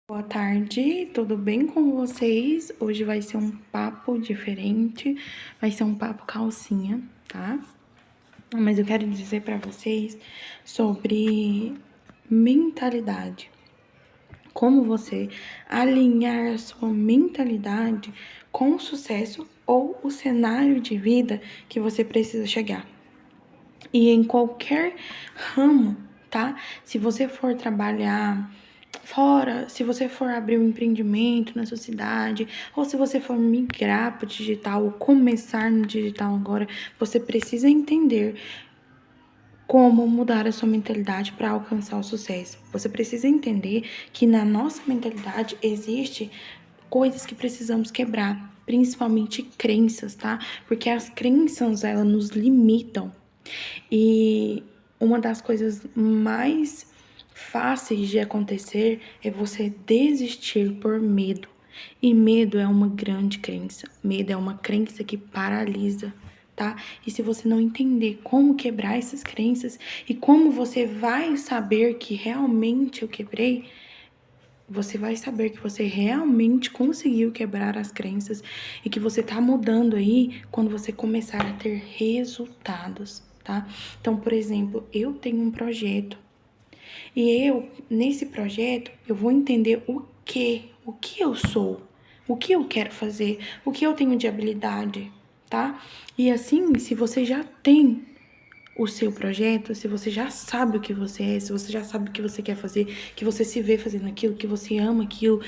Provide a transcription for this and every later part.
Boa tarde, tudo bem com vocês? Hoje vai ser um papo diferente, vai ser um papo calcinha, tá? Mas eu quero dizer pra vocês sobre mentalidade. Como você alinhar a sua mentalidade com o sucesso ou o cenário de vida que você precisa chegar. E em qualquer ramo, tá? Se você for trabalhar fora, se você for abrir um empreendimento na sua cidade, ou se você for migrar para o digital, ou começar no digital agora, você precisa entender como mudar a sua mentalidade para alcançar o sucesso. Você precisa entender que na nossa mentalidade existe coisas que precisamos quebrar, principalmente crenças, tá? Porque as crenças, elas nos limitam. E uma das coisas mais fáceis de acontecer é você desistir por medo. E medo é uma grande crença. Medo é uma crença que paralisa, tá? E se você não entender como quebrar essas crenças e como você vai saber que realmente eu quebrei, você vai saber que você realmente conseguiu quebrar as crenças e que você tá mudando aí quando você começar a ter resultados, tá? Então, por exemplo, eu tenho um projeto e nesse projeto, eu vou entender o que eu sou, o que eu quero fazer, o que eu tenho de habilidade, tá? E assim, se você já tem o seu projeto, se você já sabe o que você é, se você já sabe o que você quer fazer, que você se vê fazendo aquilo, que você ama aquilo.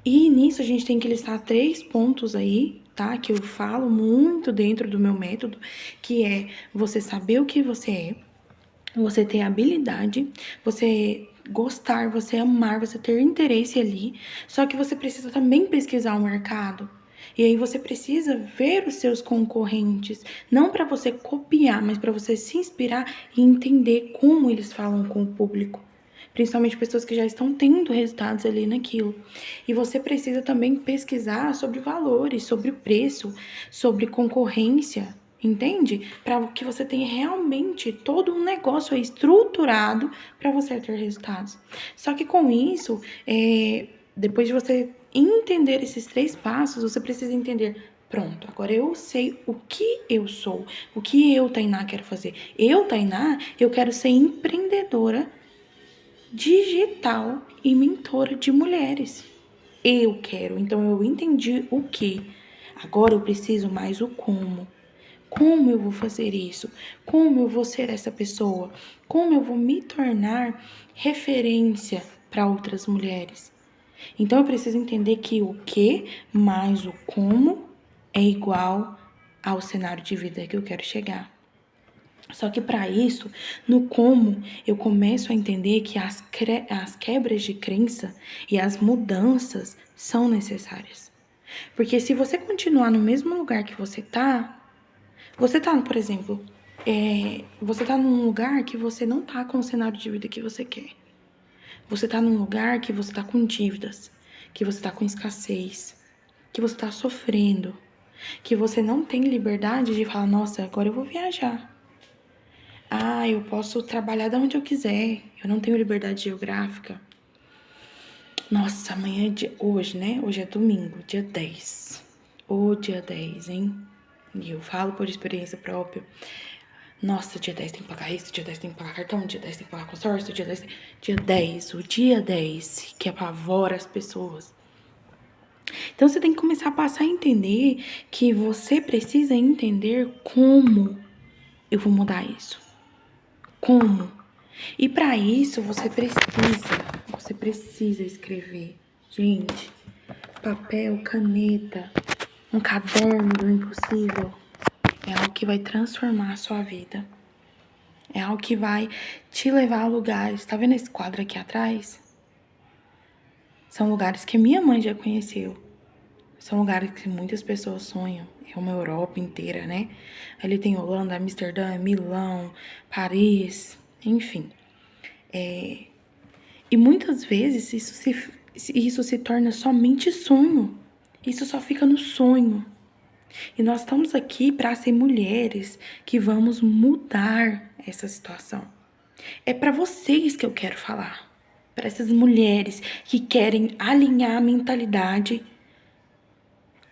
E nisso a gente tem que listar 3 pontos aí, tá? Que eu falo muito dentro do meu método, que é você saber o que você é, você ter habilidade, você gostar, você amar, você ter interesse ali. Só que você precisa também pesquisar o mercado. E aí você precisa ver os seus concorrentes, não para você copiar, mas para você se inspirar e entender como eles falam com o público. Principalmente pessoas que já estão tendo resultados ali naquilo. E você precisa também pesquisar sobre valores, sobre preço, sobre concorrência, entende? Para que você tenha realmente todo um negócio aí estruturado para você ter resultados. Só que com isso, depois de você entender esses 3 passos, você precisa entender: pronto, agora eu sei o que eu sou, o que eu, Tainá, quero fazer. Eu, Tainá, eu quero ser empreendedora digital e mentora de mulheres. Eu quero, então eu entendi o que. Agora eu preciso mais o como. Como eu vou fazer isso? Como eu vou ser essa pessoa? Como eu vou me tornar referência para outras mulheres? Então eu preciso entender que o que mais o como é igual ao cenário de vida que eu quero chegar. Só que para isso, no como, eu começo a entender que as quebras de crença e as mudanças são necessárias. Porque se você continuar no mesmo lugar que você tá, por exemplo, você tá num lugar que você não tá com o cenário de vida que você quer. Você tá num lugar que você tá com dívidas, que você tá com escassez, que você tá sofrendo, que você não tem liberdade de falar: nossa, agora eu vou viajar. Ah, eu posso trabalhar de onde eu quiser. Eu não tenho liberdade geográfica. Nossa, amanhã é hoje, né? Hoje é domingo, dia 10. Ô, dia 10, hein? E eu falo por experiência própria. Nossa, dia 10 tem que pagar isso, dia 10 tem que pagar cartão, dia 10 tem que pagar consórcio, dia 10 Dia 10, o dia 10, que apavora as pessoas. Então você tem que começar a passar a entender que você precisa entender como eu vou mudar isso. Como? E para isso você precisa escrever. Gente, papel, caneta, um caderno do impossível é algo que vai transformar a sua vida. É algo que vai te levar a lugares. Tá vendo esse quadro aqui atrás? São lugares que minha mãe já conheceu. São lugares que muitas pessoas sonham. É uma Europa inteira, né? Ali tem Holanda, Amsterdã, Milão, Paris, enfim. E muitas vezes isso se torna somente sonho. Isso só fica no sonho. E nós estamos aqui para ser mulheres que vamos mudar essa situação. É para vocês que eu quero falar. para essas mulheres que querem alinhar a mentalidade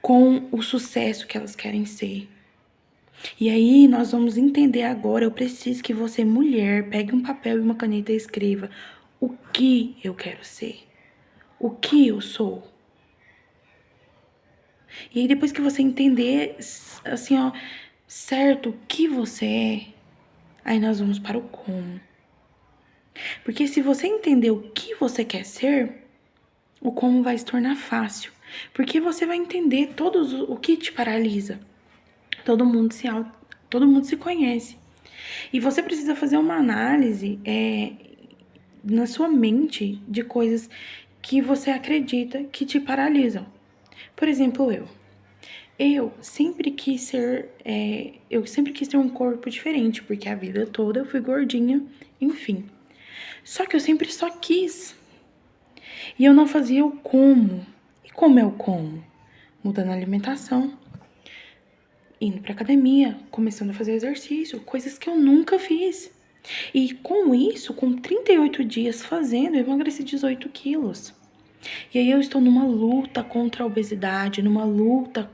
com o sucesso que elas querem ser. E aí nós vamos entender agora, eu preciso que você, mulher, pegue um papel e uma caneta e escreva o que eu quero ser, o que eu sou. E aí depois que você entender, assim, ó, certo o que você é, aí nós vamos para o como. Porque se você entender o que você quer ser, o como vai se tornar fácil. Porque você vai entender o que te paralisa. Todo mundo se conhece. E você precisa fazer uma análise na sua mente de coisas que você acredita que te paralisam. Por exemplo, eu sempre quis ter um corpo diferente, porque a vida toda eu fui gordinha, enfim. Só que eu sempre só quis. E eu não fazia o como. E como é o como? Mudando a alimentação, indo pra academia, começando a fazer exercício, coisas que eu nunca fiz. E com isso, com 38 dias fazendo, eu emagreci 18 quilos. E aí eu estou numa luta contra a obesidade, numa luta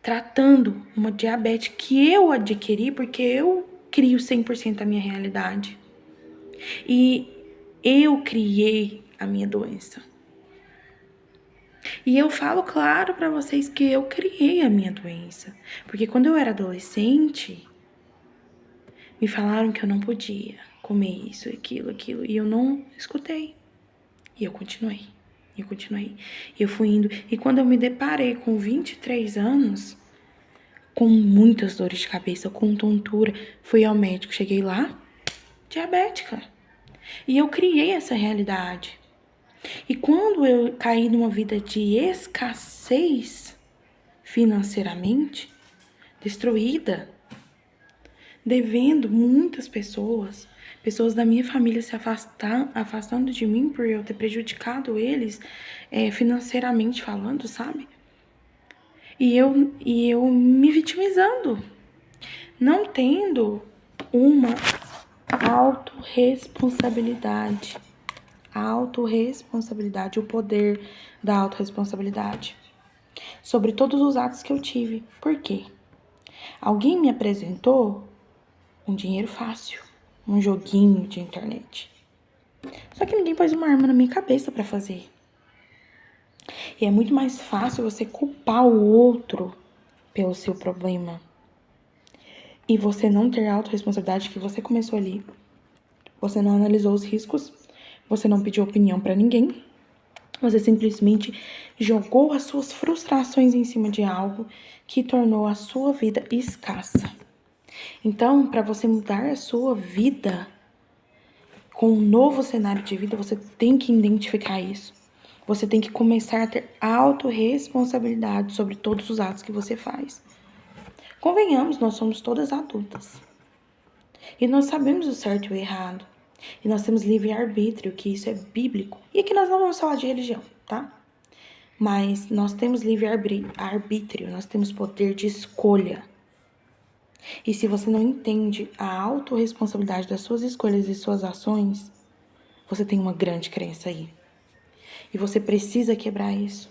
tratando uma diabetes que eu adquiri porque eu crio 100% a minha realidade. E eu criei a minha doença. E eu falo claro pra vocês que eu criei a minha doença. Porque quando eu era adolescente, me falaram que eu não podia comer isso, aquilo. E eu não escutei. E eu continuei. E eu fui indo. E quando eu me deparei com 23 anos, com muitas dores de cabeça, com tontura, fui ao médico. Cheguei lá, diabética. E eu criei essa realidade. E quando eu caí numa vida de escassez financeiramente, destruída, devendo muitas pessoas da minha família se afastando de mim por eu ter prejudicado eles financeiramente falando, sabe? E eu me vitimizando, não tendo uma autorresponsabilidade. A autorresponsabilidade, o poder da autorresponsabilidade sobre todos os atos que eu tive. Por quê? Alguém me apresentou um dinheiro fácil, um joguinho de internet. Só que ninguém pôs uma arma na minha cabeça pra fazer. E é muito mais fácil você culpar o outro pelo seu problema. E você não ter a autorresponsabilidade que você começou ali. Você não analisou os riscos. Você não pediu opinião pra ninguém. Você simplesmente jogou as suas frustrações em cima de algo que tornou a sua vida escassa. Então, para você mudar a sua vida com um novo cenário de vida, você tem que identificar isso. Você tem que começar a ter autorresponsabilidade sobre todos os atos que você faz. Convenhamos, nós somos todas adultas. E nós sabemos o certo e o errado. E nós temos livre-arbítrio, que isso é bíblico. E aqui nós não vamos falar de religião, tá? Mas nós temos livre-arbítrio, nós temos poder de escolha. E se você não entende a autorresponsabilidade das suas escolhas e suas ações, você tem uma grande crença aí. E você precisa quebrar isso.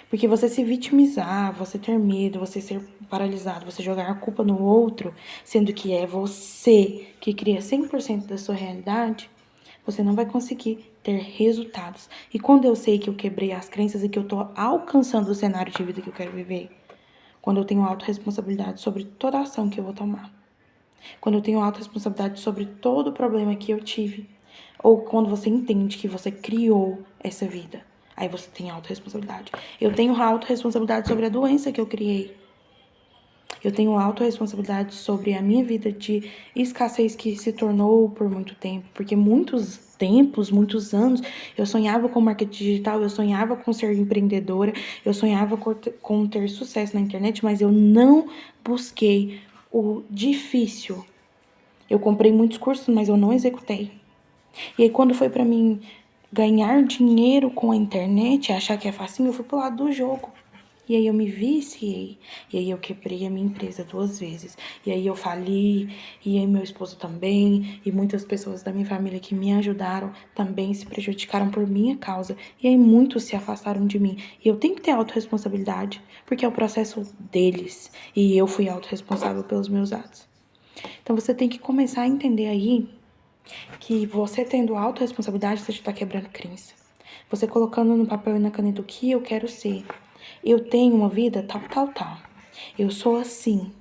Porque você se vitimizar, você ter medo, você ser paralisado, você jogar a culpa no outro, sendo que é você que cria 100% da sua realidade, você não vai conseguir ter resultados. E quando eu sei que eu quebrei as crenças e que eu tô alcançando o cenário de vida que eu quero viver, quando eu tenho autorresponsabilidade sobre toda a ação que eu vou tomar, quando eu tenho autorresponsabilidade sobre todo o problema que eu tive, ou quando você entende que você criou essa vida, aí você tem autorresponsabilidade. Eu tenho autorresponsabilidade sobre a doença que eu criei. Eu tenho autorresponsabilidade sobre a minha vida de escassez que se tornou por muito tempo. Porque muitos anos, eu sonhava com marketing digital, eu sonhava com ser empreendedora, eu sonhava com ter sucesso na internet, mas eu não busquei o difícil. Eu comprei muitos cursos, mas eu não executei. E aí, quando foi pra mim ganhar dinheiro com a internet, achar que é facinho, eu fui pro lado do jogo. E aí eu me viciei. E aí eu quebrei a minha empresa 2 vezes. E aí eu fali. E aí meu esposo também. E muitas pessoas da minha família que me ajudaram também se prejudicaram por minha causa. E aí muitos se afastaram de mim. E eu tenho que ter autorresponsabilidade. Porque é o processo deles. E eu fui autorresponsável pelos meus atos. Então você tem que começar a entender aí que você tendo autorresponsabilidade, você já tá quebrando crença. Você colocando no papel e na caneta o que eu quero ser. Eu tenho uma vida tal, tal, tal. Eu sou assim.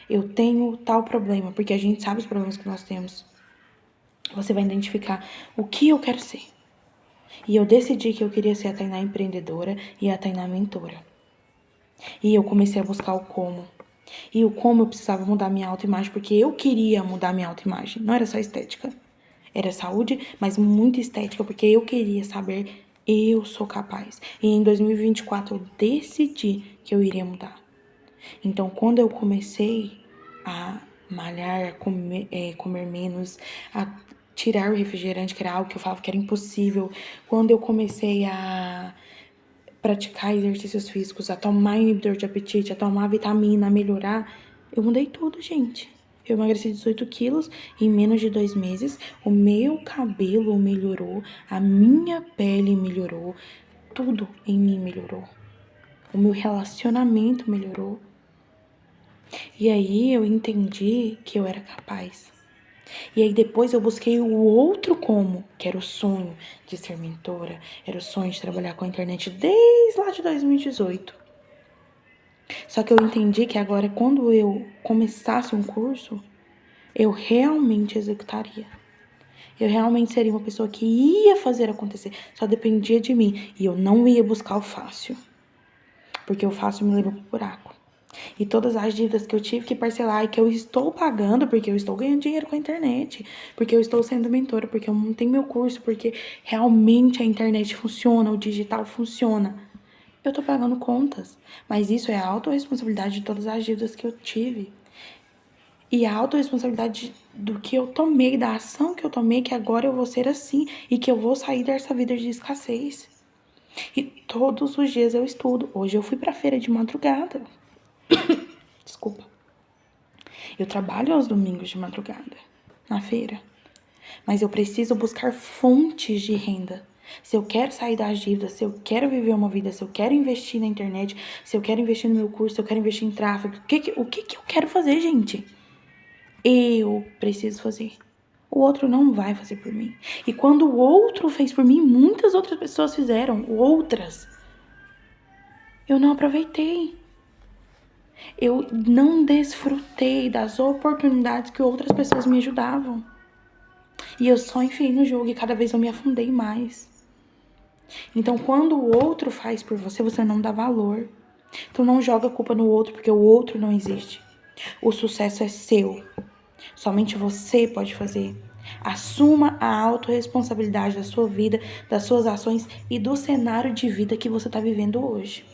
Eu tenho tal problema, porque a gente sabe os problemas que nós temos. Você vai identificar o que eu quero ser. E eu decidi que eu queria ser a Tainá empreendedora e a Tainá mentora. E eu comecei a buscar o como. E o como eu precisava mudar minha autoimagem, porque eu queria mudar minha autoimagem. Não era só estética. Era saúde, mas muito estética, porque eu queria saber, eu sou capaz. E em 2024 eu decidi que eu iria mudar. Então, quando eu comecei a malhar, comer menos, a tirar o refrigerante, que era algo que eu falava que era impossível, quando eu comecei a praticar exercícios físicos, a tomar inibidor de apetite, a tomar vitamina, a melhorar, eu mudei tudo, gente. Eu emagreci 18 quilos em menos de 2 meses. O meu cabelo melhorou, a minha pele melhorou, tudo em mim melhorou. O meu relacionamento melhorou. E aí eu entendi que eu era capaz. E aí depois eu busquei o outro como, que era o sonho de ser mentora, era o sonho de trabalhar com a internet desde lá de 2018. Só que eu entendi que agora, quando eu começasse um curso, eu realmente executaria. Eu realmente seria uma pessoa que ia fazer acontecer. Só dependia de mim. E eu não ia buscar o fácil. Porque o fácil me levou pro buraco. E todas as dívidas que eu tive que parcelar e que eu estou pagando, porque eu estou ganhando dinheiro com a internet, porque eu estou sendo mentora, porque eu montei meu curso, porque realmente a internet funciona, o digital funciona. Eu tô pagando contas. Mas isso é a autorresponsabilidade de todas as dívidas que eu tive. E a autorresponsabilidade do que eu tomei, da ação que eu tomei, que agora eu vou ser assim e que eu vou sair dessa vida de escassez. E todos os dias eu estudo. Hoje eu fui pra feira de madrugada. Desculpa. Eu trabalho aos domingos de madrugada, na feira. Mas eu preciso buscar fontes de renda. Se eu quero sair das dívidas, se eu quero viver uma vida, se eu quero investir na internet, se eu quero investir no meu curso, se eu quero investir em tráfego, o que eu quero fazer, gente? Eu preciso fazer. O outro não vai fazer por mim. E quando o outro fez por mim, muitas outras pessoas fizeram, outras. Eu não aproveitei. Eu não desfrutei das oportunidades que outras pessoas me ajudavam. E eu só enfiei no jogo e cada vez eu me afundei mais. Então, quando o outro faz por você, você não dá valor. Então, não joga a culpa no outro, porque o outro não existe. O sucesso é seu. Somente você pode fazer. Assuma a autorresponsabilidade da sua vida, das suas ações e do cenário de vida que você está vivendo hoje.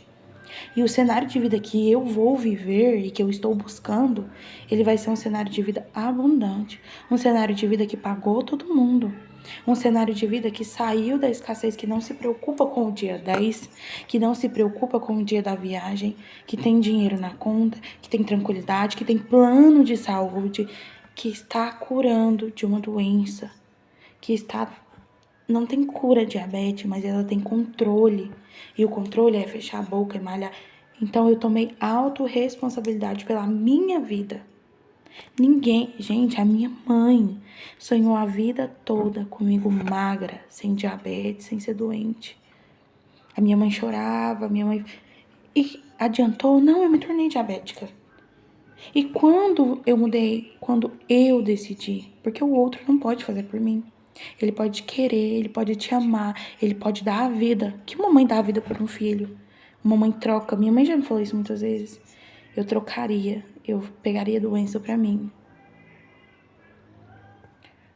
E o cenário de vida que eu vou viver e que eu estou buscando, ele vai ser um cenário de vida abundante. Um cenário de vida que pagou todo mundo. Um cenário de vida que saiu da escassez, que não se preocupa com o dia 10, que não se preocupa com o dia da viagem, que tem dinheiro na conta, que tem tranquilidade, que tem plano de saúde, que está curando de uma doença, que está não tem cura diabetes, mas ela tem controle. E o controle é fechar a boca e malhar. Então eu tomei autorresponsabilidade pela minha vida. Ninguém, gente, a minha mãe sonhou a vida toda comigo magra, sem diabetes, sem ser doente. A minha mãe chorava, a minha mãe... E adiantou? Não, eu me tornei diabética. E quando eu mudei, quando eu decidi, porque o outro não pode fazer por mim. Ele pode querer, ele pode te amar, ele pode dar a vida. Que uma mãe dá a vida por um filho? Uma mãe troca. Minha mãe já me falou isso muitas vezes. Eu trocaria, eu pegaria doença pra mim.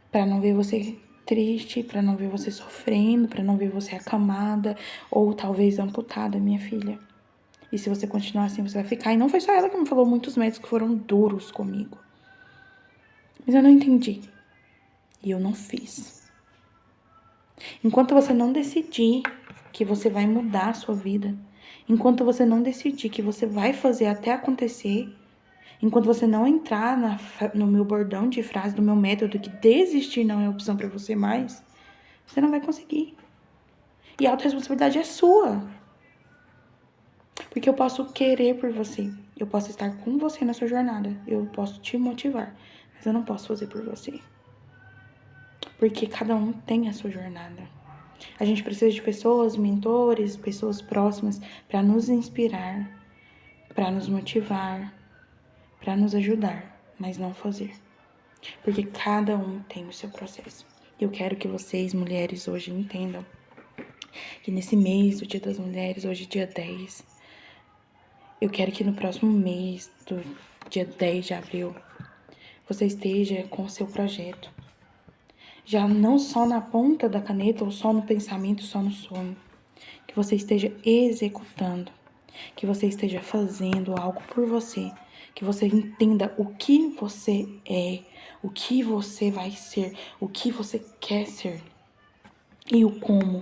Pra não ver você triste, pra não ver você sofrendo, pra não ver você acamada ou talvez amputada, minha filha. E se você continuar assim, você vai ficar. E não foi só ela que me falou, muitos médicos foram duros comigo. Mas eu não entendi. E eu não fiz. Enquanto você não decidir que você vai mudar a sua vida, Enquanto você não decidir que você vai fazer até acontecer, enquanto você não entrar no meu bordão de frase, do meu método, que desistir não é opção pra você mais, você não vai conseguir. E a autorresponsabilidade é sua. Porque eu posso querer por você. Eu posso estar com você na sua jornada. Eu posso te motivar. Mas eu não posso fazer por você. Porque cada um tem a sua jornada. A gente precisa de pessoas, mentores, pessoas próximas para nos inspirar, para nos motivar, para nos ajudar, mas não fazer. Porque cada um tem o seu processo. Eu quero que vocês, mulheres, hoje entendam que nesse mês do Dia das Mulheres, hoje dia 10, eu quero que no próximo mês, do dia 10 de abril, você esteja com o seu projeto. Já não só na ponta da caneta, ou só no pensamento, só no sonho. Que você esteja executando. Que você esteja fazendo algo por você. Que você entenda o que você é, o que você vai ser, o que você quer ser. E o como.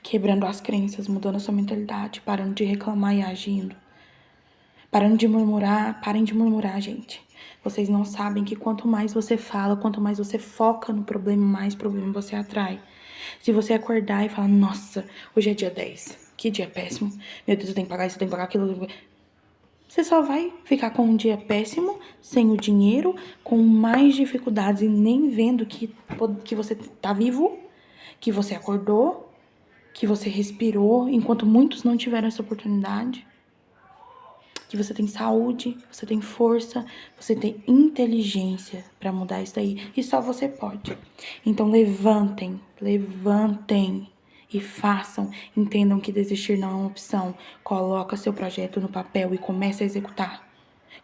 Quebrando as crenças, mudando a sua mentalidade, parando de reclamar e agindo. Parando de murmurar, parem de murmurar, gente. Vocês não sabem que quanto mais você fala, quanto mais você foca no problema, mais problema você atrai. Se você acordar e falar, nossa, hoje é dia 10, que dia péssimo. Meu Deus, eu tenho que pagar isso, eu tenho que pagar aquilo. Você só vai ficar com um dia péssimo, sem o dinheiro, com mais dificuldades e nem vendo que você tá vivo, que você acordou, que você respirou, enquanto muitos não tiveram essa oportunidade. Que você tem saúde, você tem força, você tem inteligência para mudar isso daí. E só você pode. Então levantem e façam. Entendam que desistir não é uma opção. Coloca seu projeto no papel e comece a executar.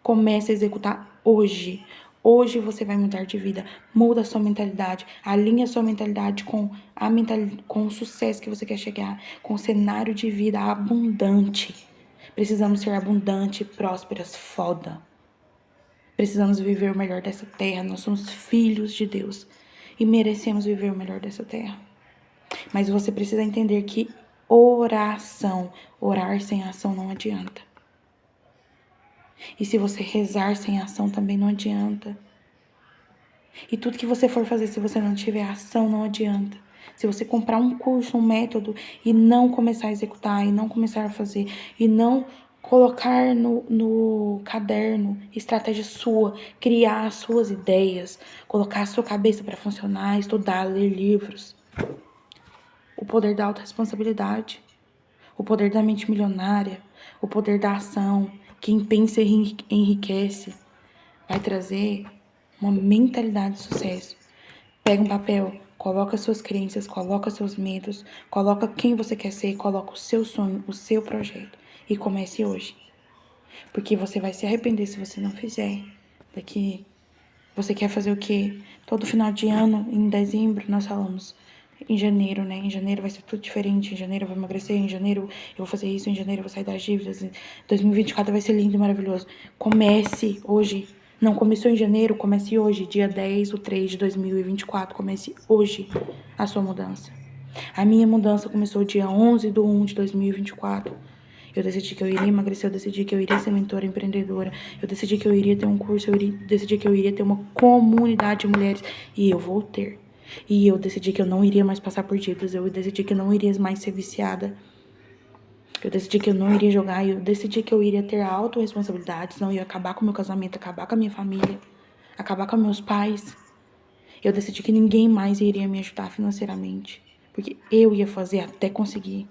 Comece a executar hoje. Hoje você vai mudar de vida. Muda a sua mentalidade. Alinha a sua mentalidade com o sucesso que você quer chegar. Com o cenário de vida abundante. Precisamos ser abundantes, prósperas, foda. Precisamos viver o melhor dessa terra. Nós somos filhos de Deus e merecemos viver o melhor dessa terra. Mas você precisa entender que oração, orar sem ação não adianta. E se você rezar sem ação também não adianta. E tudo que você for fazer, se você não tiver ação, não adianta. Se você comprar um curso, um método e não começar a executar, e não começar a fazer, e não colocar no caderno estratégia sua, criar as suas ideias, colocar a sua cabeça para funcionar, estudar, ler livros. O poder da autorresponsabilidade, o poder da mente milionária, o poder da ação, quem pensa enriquece, vai trazer uma mentalidade de sucesso. Pega um papel, coloca suas crenças, coloca seus medos, coloca quem você quer ser, coloca o seu sonho, o seu projeto e comece hoje. Porque você vai se arrepender se você não fizer. Daqui, você quer fazer o quê? Todo final de ano, em dezembro, nós falamos em janeiro, né? Em janeiro vai ser tudo diferente, em janeiro eu vou emagrecer, em janeiro eu vou fazer isso, em janeiro eu vou sair das dívidas, 2024 vai ser lindo e maravilhoso. Comece hoje. Não começou em janeiro, comece hoje, dia 10/3 de 2024, comece hoje a sua mudança. A minha mudança começou dia 11/1 de 2024. Eu decidi que eu iria emagrecer, eu decidi que eu iria ser mentora empreendedora, eu decidi que eu iria ter um curso, decidi que eu iria ter uma comunidade de mulheres, e eu vou ter. E eu decidi que eu não iria mais passar por dívidas, eu decidi que eu não iria mais ser viciada. Eu decidi que eu não iria jogar, eu decidi que eu iria ter autorresponsabilidade, senão eu ia acabar com o meu casamento, acabar com a minha família, acabar com meus pais. Eu decidi que ninguém mais iria me ajudar financeiramente, porque eu ia fazer até conseguir.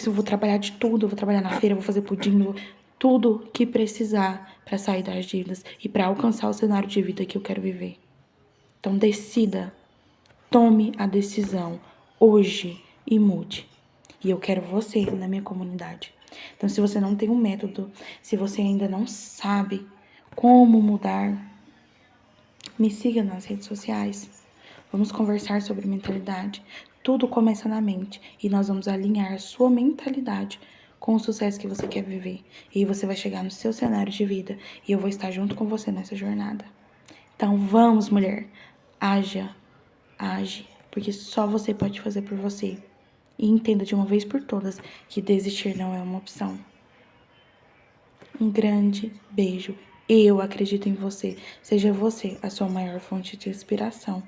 Vou trabalhar de tudo, eu vou trabalhar na feira, vou fazer pudim, tudo que precisar para sair das dívidas e para alcançar o cenário de vida que eu quero viver. Então decida, tome a decisão hoje e mude. E eu quero você na minha comunidade. Então, se você não tem um método, se você ainda não sabe como mudar, me siga nas redes sociais. Vamos conversar sobre mentalidade. Tudo começa na mente e nós vamos alinhar a sua mentalidade com o sucesso que você quer viver. E você vai chegar no seu cenário de vida e eu vou estar junto com você nessa jornada. Então, vamos, mulher. Age, porque só você pode fazer por você. E entenda de uma vez por todas que desistir não é uma opção. Um grande beijo. Eu acredito em você. Seja você a sua maior fonte de inspiração.